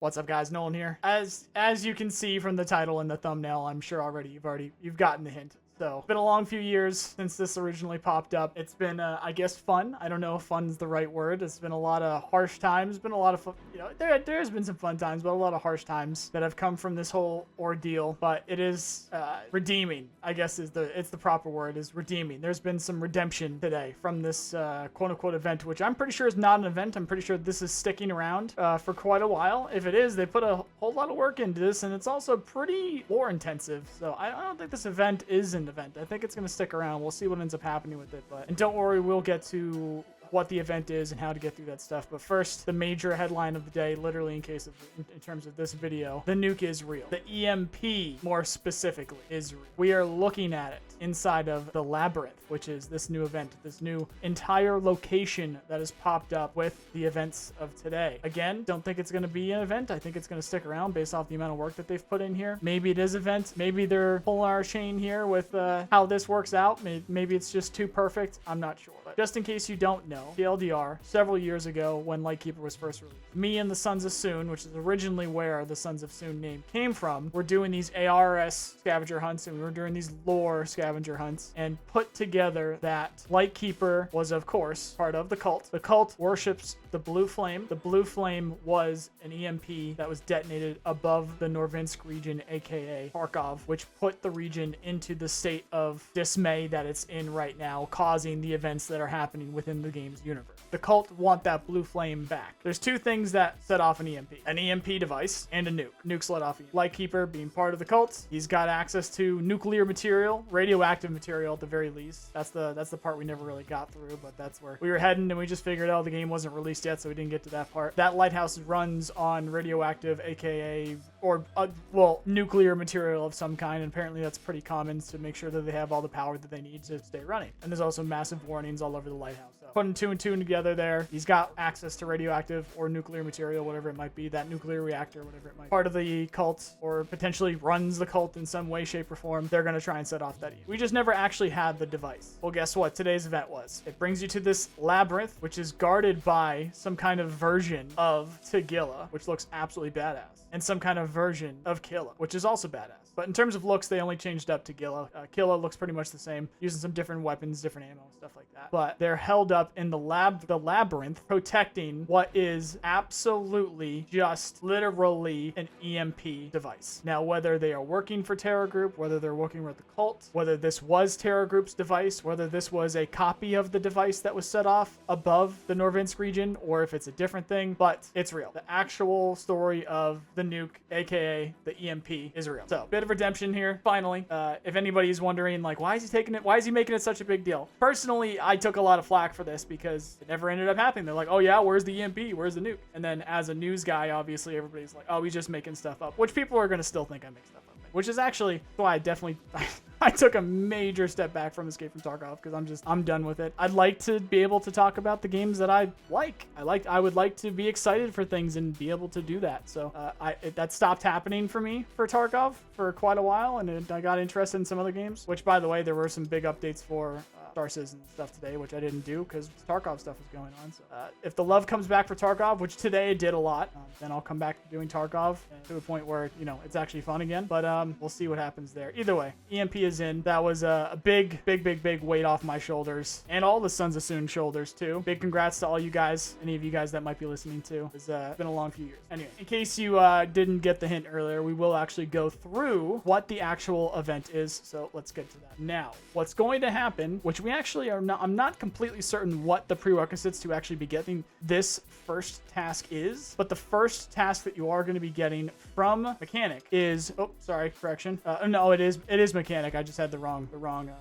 What's up, guys? Nolan here. As you can see from the title and the thumbnail, I'm sure you've gotten the hint. So it's been a long few years since this originally popped up. It's been, I guess, fun. I don't know if fun's the right word. It's been a lot of harsh times. Been a lot of, there's been some fun times, but a lot of harsh times that have come from this whole ordeal. But it is redeeming, I guess it's the proper word, is redeeming. There's been some redemption today from this quote-unquote event, which I'm pretty sure is not an event. I'm pretty sure this is sticking around for quite a while. If it is, they put a whole lot of work into this, and it's also pretty lore intensive. So I don't think this event is an event. I think it's going to stick around. We'll see what ends up happening with it. And don't worry, we'll get to what the event is and how to get through that stuff. But first, the major headline of the day, literally in terms of this video, the nuke is real. The EMP, more specifically, is real. We are looking at it inside of the Labyrinth, which is this new event, this new entire location that has popped up with the events of today. Again, don't think it's going to be an event. I think it's going to stick around based off the amount of work that they've put in here. Maybe it is an event. Maybe they're pulling our chain here with how this works out. Maybe it's just too perfect. I'm not sure. But just in case you don't know, TLDR, several years ago when Lightkeeper was first released, me and the Sons of Soon, which is originally where the Sons of Soon name came from, were doing these ARS scavenger hunts, and we were doing these lore scavenger hunts, and put together that Lightkeeper was, of course, part of the cult. The cult worships the blue flame. The blue flame was an EMP that was detonated above the Norvinsk region, aka Tarkov, which put the region into the state of dismay that it's in right now, causing the events that are happening within the game's universe. The cult want that blue flame back. There's two things that set off an EMP device and a nuke. Nuke's let off Lightkeeper being part of the cult. He's got access to nuclear material, radioactive material at the very least. That's the part we never really got through, but that's where we were heading, and we just figured, oh, the game wasn't released yet, so we didn't get to that part. That lighthouse runs on radioactive, aka nuclear material of some kind, and apparently that's pretty common to make sure that they have all the power that they need to stay running. And there's also massive warnings all over the lighthouse. So putting two and two together there, he's got access to radioactive or nuclear material, whatever it might be, that nuclear reactor, whatever it might be. Part of the cult, or potentially runs the cult in some way, shape, or form. They're going to try and set off that. We just never actually had the device. Well, guess what? Today's event was. It brings you to this labyrinth, which is guarded by some kind of version of Tagilla, which looks absolutely badass, and some kind of version of Killa, which is also badass. But in terms of looks, they only changed up Tagilla. Killa looks pretty much the same, using some different weapons, different ammo, stuff like that. But they're held up in the labyrinth, protecting what is absolutely just literally an EMP device. Now, whether they are working for Terror Group, whether they're working with the cult, whether this was Terror Group's device, whether this was a copy of the device that was set off above the Norvinsk region, or if it's a different thing, but it's real. The actual story of the nuke, aka the EMP, is real. So, bit of redemption here, finally. If anybody's wondering, like, why is he making it such a big deal? Personally, I took a lot of flack for this because it never ended up happening. They're like, oh yeah, where's the EMP? Where's the nuke? And then as a news guy, obviously everybody's like, oh, he's just making stuff up, which people are going to still think I make stuff up, which is actually why I took a major step back from Escape from Tarkov, because I'm done with it. I'd like to be able to talk about the games that I like. I would like to be excited for things and be able to do that. So that stopped happening for me for Tarkov for quite a while, and I got interested in some other games, which, by the way, there were some big updates for Star Citizen stuff today, which I didn't do because Tarkov stuff was going on. So if the love comes back for Tarkov, which today it did a lot, then I'll come back to doing Tarkov to a point where, it's actually fun again. But we'll see what happens there. Either way, EMP is in. That was a big weight off my shoulders, and all the Sons of Soon shoulders too. Big congrats to all you guys, any of you guys that might be listening to. It's been a long few years. Anyway, in case you didn't get the hint earlier, we will actually go through what the actual event is. So let's get to that. Now, what's going to happen, which we actually I'm not completely certain what the prerequisites to actually be getting this first task is, but the first task that you are going to be getting from Mechanic is, oh, sorry, correction. No, it is Mechanic. I just had the wrong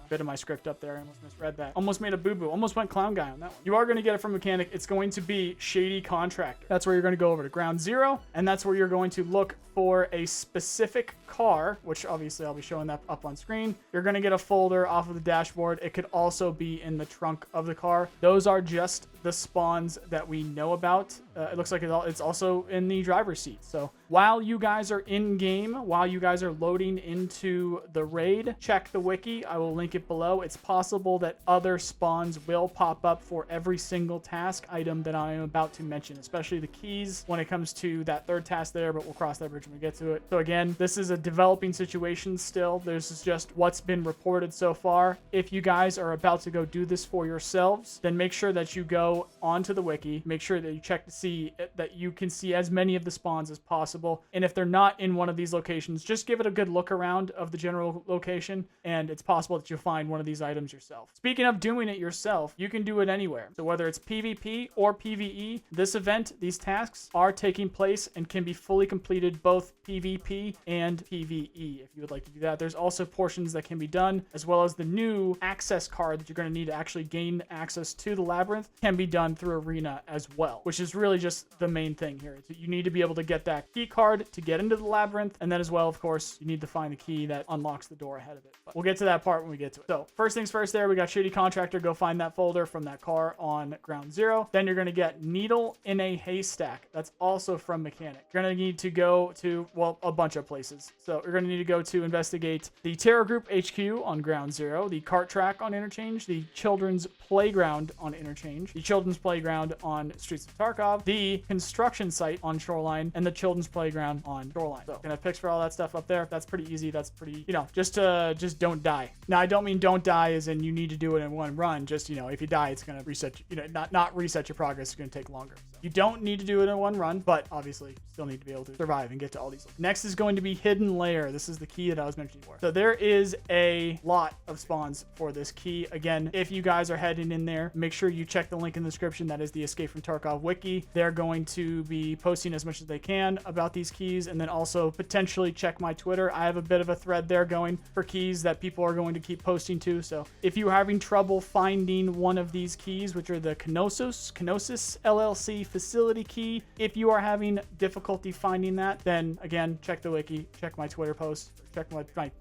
bit of my script up there. I almost misread that. Almost made a boo-boo. Almost went clown guy on that one. You are going to get it from Mechanic. It's going to be Shady Contractor. That's where you're going to go over to Ground Zero, and that's where you're going to look for a specific car, which obviously I'll be showing that up on screen. You're going to get a folder off of the dashboard. It could also be in the trunk of the car. Those are just the spawns that we know about. It looks like it's also in the driver's seat. So while you guys are in game, while you guys are loading into the raid, check the wiki. I will link it below. It's possible that other spawns will pop up for every single task item that I am about to mention, especially the keys when it comes to that third task there, but we'll cross that bridge when we get to it. So again, this is a developing situation still. This is just what's been reported so far. If you guys are about to go do this for yourselves, then make sure that you go onto the wiki, make sure that you check to see that you can see as many of the spawns as possible. And if they're not in one of these locations, just give it a good look around of the general location, and it's possible that you'll find one of these items yourself. Speaking of doing it yourself, you can do it anywhere. So whether it's PvP or PvE, this event, these tasks are taking place and can be fully completed both PvP and PvE if you would like to do that. There's also portions that can be done, as well as the new access card that you're going to need to actually gain access to the Labyrinth can be done through Arena as well, which is really just the main thing here. You need to be able to get that key card to get into the Labyrinth, and then as well, of course, you need to find the key that unlocks the door ahead of it. But we'll get to that part when we get to it. So first things first there, we got Shady Contractor. Go find that folder from that car on Ground Zero. Then you're going to get Needle in a Haystack. That's also from Mechanic. You're going to need to go to, well, a bunch of places. So you're going to need to go to investigate the Terror Group HQ on Ground Zero, the Cart Track on Interchange, the Children's Playground on Interchange, the Children's Playground on Streets of Tarkov, the construction site on Shoreline, and the Children's Playground on Shoreline. So gonna have pics for all that stuff up there. That's pretty easy. That's pretty, just don't die. Now, I don't mean don't die as in you need to do it in one run. Just, if you die, it's gonna reset, not reset your progress. It's gonna take longer. So you don't need to do it in one run, but obviously still need to be able to survive and get to all these. Next is going to be Hidden Lair. This is the key that I was mentioning before. So there is a lot of spawns for this key. Again, if you guys are heading in there, make sure you check the link in the description. That is the Escape from Tarkov wiki. They're going to be posting as much as they can about these keys, and then also potentially check my Twitter. I have a bit of a thread there going for keys that people are going to keep posting to. So if you're having trouble finding one of these keys, which are the Kenosis LLC facility key, if you are having difficulty finding that, then again, check the wiki, check my Twitter post, check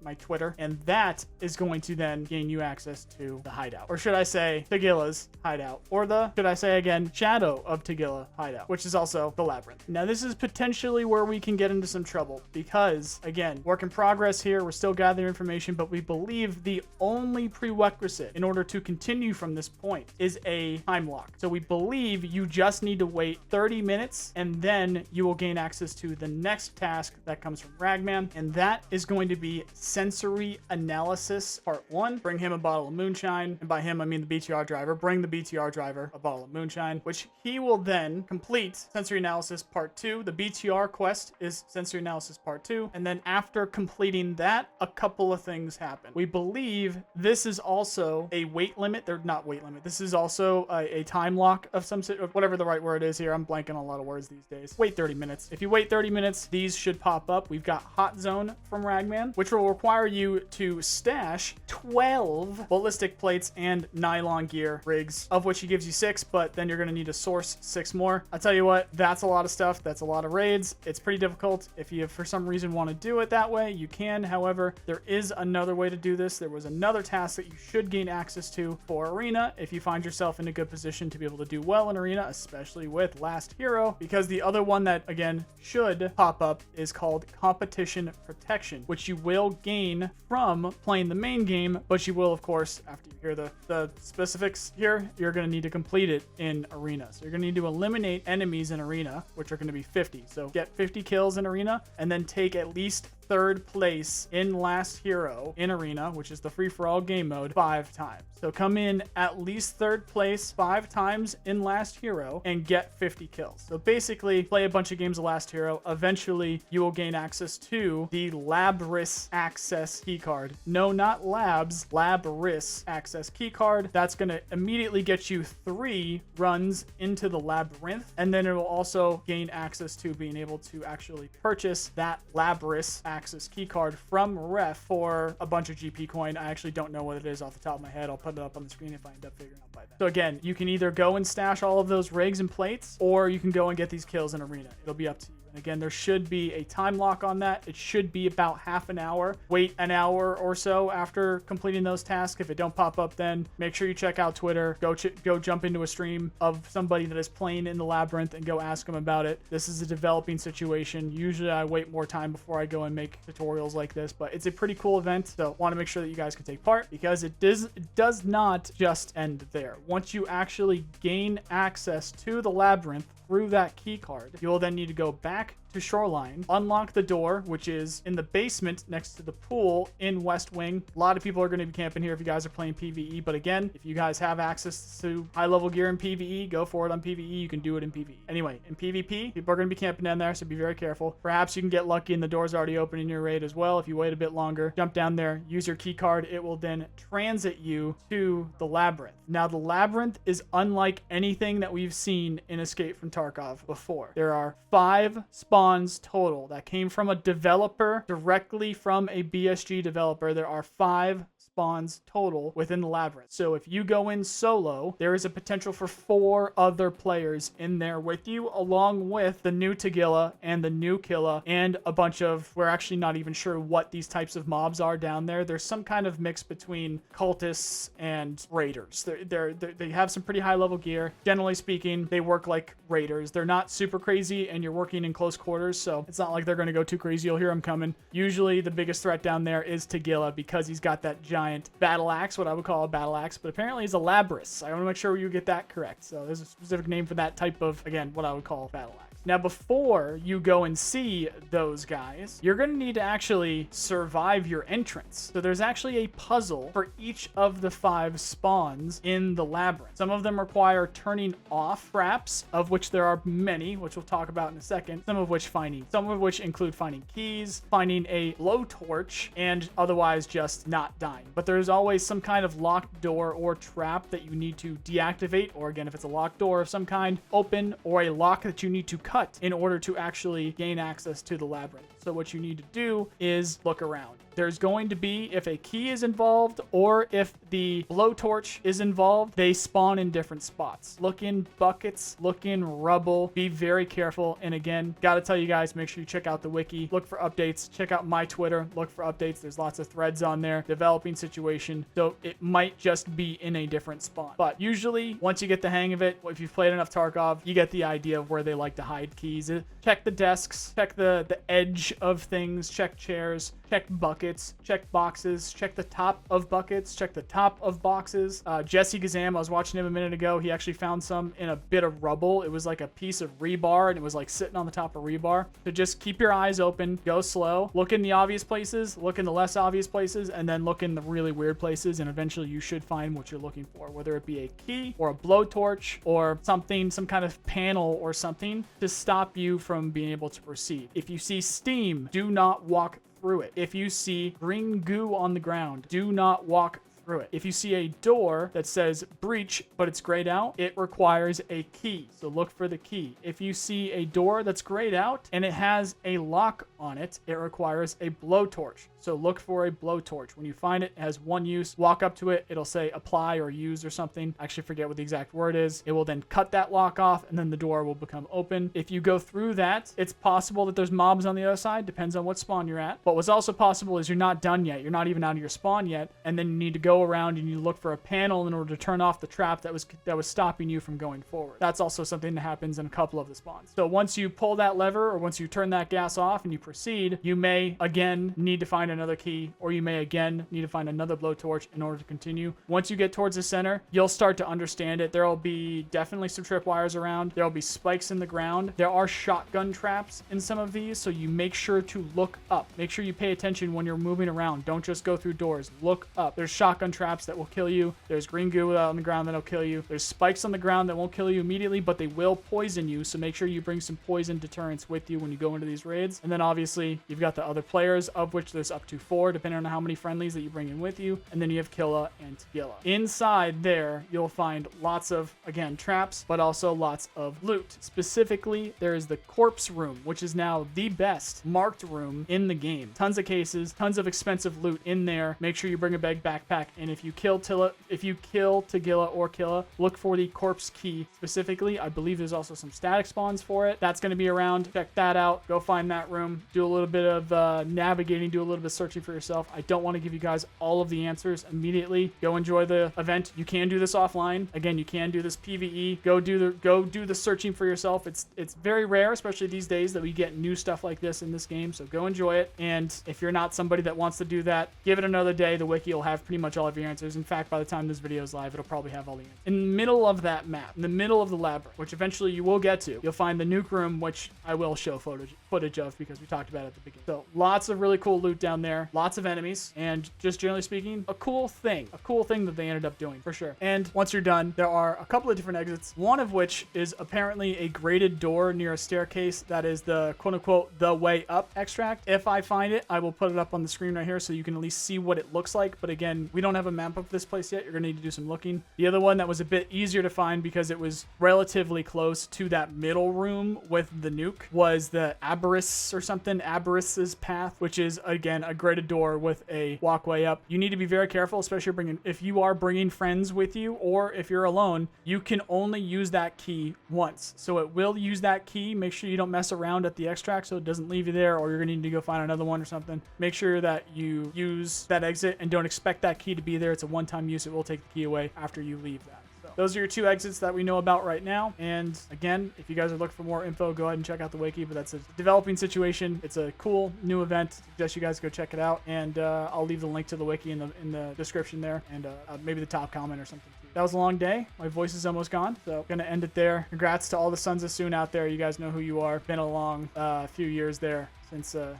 my Twitter, and that is going to then gain you access to the hideout. Or should I say Tagilla's hideout, or should I say again, Shadow of Tagilla hideout, which is also the Labyrinth. Now, this is potentially where we can get into some trouble because, again, work in progress here. We're still gathering information, but we believe the only prerequisite in order to continue from this point is a time lock. So we believe you just need to wait 30 minutes, and then you will gain access to the next task that comes from Ragman, and that is going to be Sensory Analysis Part 1. Bring him a bottle of moonshine, and by him I mean the BTR driver. Bring the BTR driver a bottle of moonshine, which he will then complete Sensory Analysis Part 2. The BTR quest is Sensory Analysis Part 2, and then after completing that, a couple of things happen. We believe this is also a weight limit. They're not weight limit. This is also a time lock of some sort, of whatever the right word is here. I'm blanking on a lot of words these days. Wait 30 minutes. If you wait 30 minutes, these should pop up. We've got Hot Zone from Ragman, which will require you to stash 12 ballistic plates and nylon gear rigs, of which he gives you 6, but then you're going to need to source 6 more. I tell you what, that's a lot of stuff. That's a lot of raids. It's pretty difficult. If you, for some reason, want to do it that way, you can. However, there is another way to do this. There was another task that you should gain access to for Arena if you find yourself in a good position to be able to do well in Arena, especially with Last Hero, because the other one that, again, should pop up is called Competition Protection, which you will gain from playing the main game, but you will, of course, after you hear the specifics here, you're going to need to complete it in Arena. So you're going to need to eliminate enemies in Arena, which are going to be 50. So get 50 kills in Arena, and then take at least third place in Last Hero in Arena, which is the free-for-all game mode, 5 times. So come in at least third place 5 times in Last Hero and get 50 kills. So basically, play a bunch of games of Last Hero. Eventually, you will gain access to the Labyrinth access keycard. No, not Labs, Labyrinth access keycard. That's going to immediately get you 3 runs into the Labyrinth, and then it will also gain access to being able to actually purchase that Labyrinth access keycard from Ref for a bunch of GP coin. I actually don't know what it is off the top of my head. I'll put it up on the screen if I end up figuring out by then. So again, you can either go and stash all of those rigs and plates, or you can go and get these kills in Arena. It'll be up to you. And again, there should be a time lock on that. It should be about half an hour. Wait an hour or so after completing those tasks. If it don't pop up, then make sure you check out Twitter. Go jump into a stream of somebody that is playing in the Labyrinth and go ask them about it. This is a developing situation. Usually I wait more time before I go and make tutorials like this, but it's a pretty cool event. So want to make sure that you guys can take part, because it does not just end there. Once you actually gain access to the Labyrinth through that key card, you will then need to go back to Shoreline, unlock the door, which is in the basement next to the pool in West Wing. A lot of people are going to be camping here if you guys are playing PvE, but again, if you guys have access to high-level gear in PvE, go for it on PvE. You can do it in PvE. Anyway, in PvP, people are going to be camping down there, so be very careful. Perhaps you can get lucky and the door's already open in your raid as well. If you wait a bit longer, jump down there, use your key card. It will then transit you to the Labyrinth. Now, the Labyrinth is unlike anything that we've seen in Escape from Tarkov before. There are 5 spawns total that came from a developer, directly from a BSG developer. There are 5 spawns total within the Labyrinth. So if you go in solo, there is a potential for 4 other players in there with you, along with the new Tagilla and the new Killa and a bunch of, we're actually not even sure what these types of mobs are down there. There's some kind of mix between cultists and raiders. They have some pretty high level gear. Generally speaking, they work like raiders. They're not super crazy, and you're working in close quarters, so it's not like they're going to go too crazy. You'll hear them coming. Usually the biggest threat down there is Tagilla, because he's got that giant battle axe, what I would call a battle axe, but apparently he's a Labrys. I want to make sure you get that correct. So there's a specific name for that type of, again, what I would call a battle axe. Now, before you go and see those guys, you're going to need to actually survive your entrance. So there's actually a puzzle for each of the 5 spawns in the Labyrinth. Some of them require turning off traps, of which there are many, which we'll talk about in a second. Some of which include finding keys, finding a blowtorch, and otherwise just not dying. But there's always some kind of locked door or trap that you need to deactivate, or again, if it's a locked door of some kind, open, or a lock that you need to cut in order to actually gain access to the Labyrinth. So what you need to do is look around. There's going to be, if a key is involved or if the blowtorch is involved, they spawn in different spots. Look in buckets, look in rubble, be very careful. And again, gotta tell you guys, make sure you check out the wiki, look for updates, check out my Twitter, look for updates. There's lots of threads on there, developing situation. So it might just be in a different spawn. But usually, once you get the hang of it, if you've played enough Tarkov, you get the idea of where they like to hide keys. Check the desks, check the edge of things, check chairs, check buckets, check boxes, check the top of buckets, check the top of boxes. Jesse Gazam, I was watching him a minute ago. He actually found some in a bit of rubble. It was like a piece of rebar, and it was like sitting on the top of rebar. So just keep your eyes open, go slow, look in the obvious places, look in the less obvious places, and then look in the really weird places, and eventually you should find what you're looking for, whether it be a key or a blowtorch or something, some kind of panel or something to stop you from being able to proceed. If you see steam, do not walk through it. If you see green goo on the ground, do not walk through it. If you see a door that says breach, but it's grayed out, it requires a key. So look for the key. If you see a door that's grayed out and it has a lock on it, it requires a blowtorch. So look for a blowtorch. When you find it, it has one use. Walk up to it. It'll say apply or use or something. I actually forget what the exact word is. It will then cut that lock off, and then the door will become open. If you go through that, it's possible that there's mobs on the other side. Depends on what spawn you're at. But what's also possible is you're not done yet. You're not even out of your spawn yet, and then you need to go around and you look for a panel in order to turn off the trap that was stopping you from going forward. That's also something that happens in a couple of the spawns. So once you pull that lever, or once you turn that gas off and you proceed, you may again need to find another key, or you may again need to find another blowtorch in order to continue. Once you get towards the center, you'll start to understand it. There will be definitely some tripwires around. There will be spikes in the ground. There are shotgun traps in some of these, so you make sure to look up. Make sure you pay attention when you're moving around. Don't just go through doors. Look up. There's shotgun traps that will kill you. There's green goo on the ground that'll kill you. There's spikes on the ground that won't kill you immediately, but they will poison you, so make sure you bring some poison deterrents with you when you go into these raids. And then obviously, you've got the other players, of which there's up to 4, depending on how many friendlies that you bring in with you. And then you have Killa and Tagilla. Inside there, you'll find lots of, again, traps, but also lots of loot. Specifically, there is the corpse room, which is now the best marked room in the game. Tons of cases, tons of expensive loot in there. Make sure you bring a big backpack and if you kill Tagilla or Killa, look for the corpse key specifically. I believe there's also some static spawns for it. That's going to be around. Check that out. Go find that room. Do a little bit of navigating. Do a little bit of searching for yourself. I don't want to give you guys all of the answers immediately. Go enjoy the event. You can do this offline. Again, you can do this PvE. Go do the searching for yourself. It's very rare, especially these days, that we get new stuff like this in this game. So go enjoy it. And if you're not somebody that wants to do that, give it another day. The wiki will have pretty much all of your answers. In fact, by the time this video is live, it'll probably have all the answers. In the middle of that map, in the middle of the labyrinth, which eventually you will get to, you'll find the nuke room, which I will show footage of because we talked about it at the beginning. So lots of really cool loot down there, lots of enemies, and just generally speaking, a cool thing that they ended up doing for sure. And once you're done, there are a couple of different exits, one of which is apparently a grated door near a staircase that is the quote-unquote the way up extract. If I find it, I will put it up on the screen right here so you can at least see what it looks like. But again, we don't have a map of this place yet. You're gonna need to do some looking. The other one that was a bit easier to find because it was relatively close to that middle room with the nuke was the Aberrus or something, Aberrus's path, which is again a grated door with a walkway up. You need to be very careful, especially if you are bringing friends with you, or if you're alone, you can only use that key once. So it will use that key. Make sure you don't mess around at the extract so it doesn't leave you there, or you're gonna need to go find another one or something. Make sure that you use that exit and don't expect that key to be there. It's a one-time use. It will take the key away after you leave that. Those are your two exits that we know about right now. And again, if you guys are looking for more info, go ahead and check out the wiki. But that's a developing situation. It's a cool new event. I suggest you guys go check it out. And I'll leave the link to the wiki in the description there, and maybe the top comment or something too. That was a long day. My voice is almost gone, so gonna end it there. Congrats to all the Sons of Soon out there. You guys know who you are. Been a long few years there since the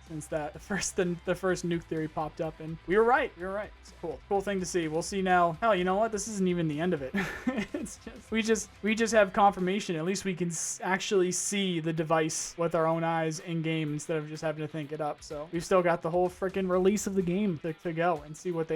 first nuke theory popped up, and we were right. It's cool thing to see. We'll see now. Hell, you know what? This isn't even the end of it. It's just we just have confirmation. At least we can actually see the device with our own eyes in game instead of just having to think it up. So we've still got the whole freaking release of the game to go and see what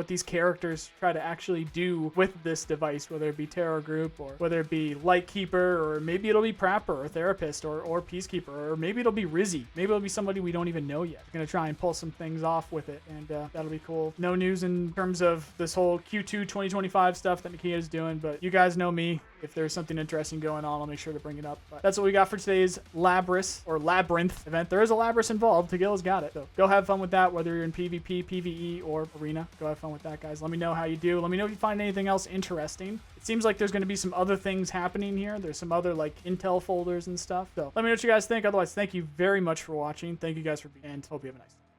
these characters try to actually do with this device, whether it be Terror Group or whether it be Lightkeeper, or maybe it'll be Prapper or Therapist or Peacekeeper, or maybe it'll be Rizzy. Maybe it'll be somebody we don't even know yet. We're gonna try and pull some things off with it, and that'll be cool. No news in terms of this whole Q2 2025 stuff that Nikita is doing, but you guys know me. If there's something interesting going on, I'll make sure to bring it up. But that's what we got for today's Labyrinth event. There is a Labyrinth involved. Tagilla's got it. So go have fun with that, whether you're in PvP, PvE, or Arena. Go have fun with that, guys. Let me know how you do. Let me know if you find anything else interesting. It seems like there's going to be some other things happening here. There's some other like intel folders and stuff. So let me know what you guys think. Otherwise, thank you very much for watching. Thank you guys for being, and hope you have a nice day.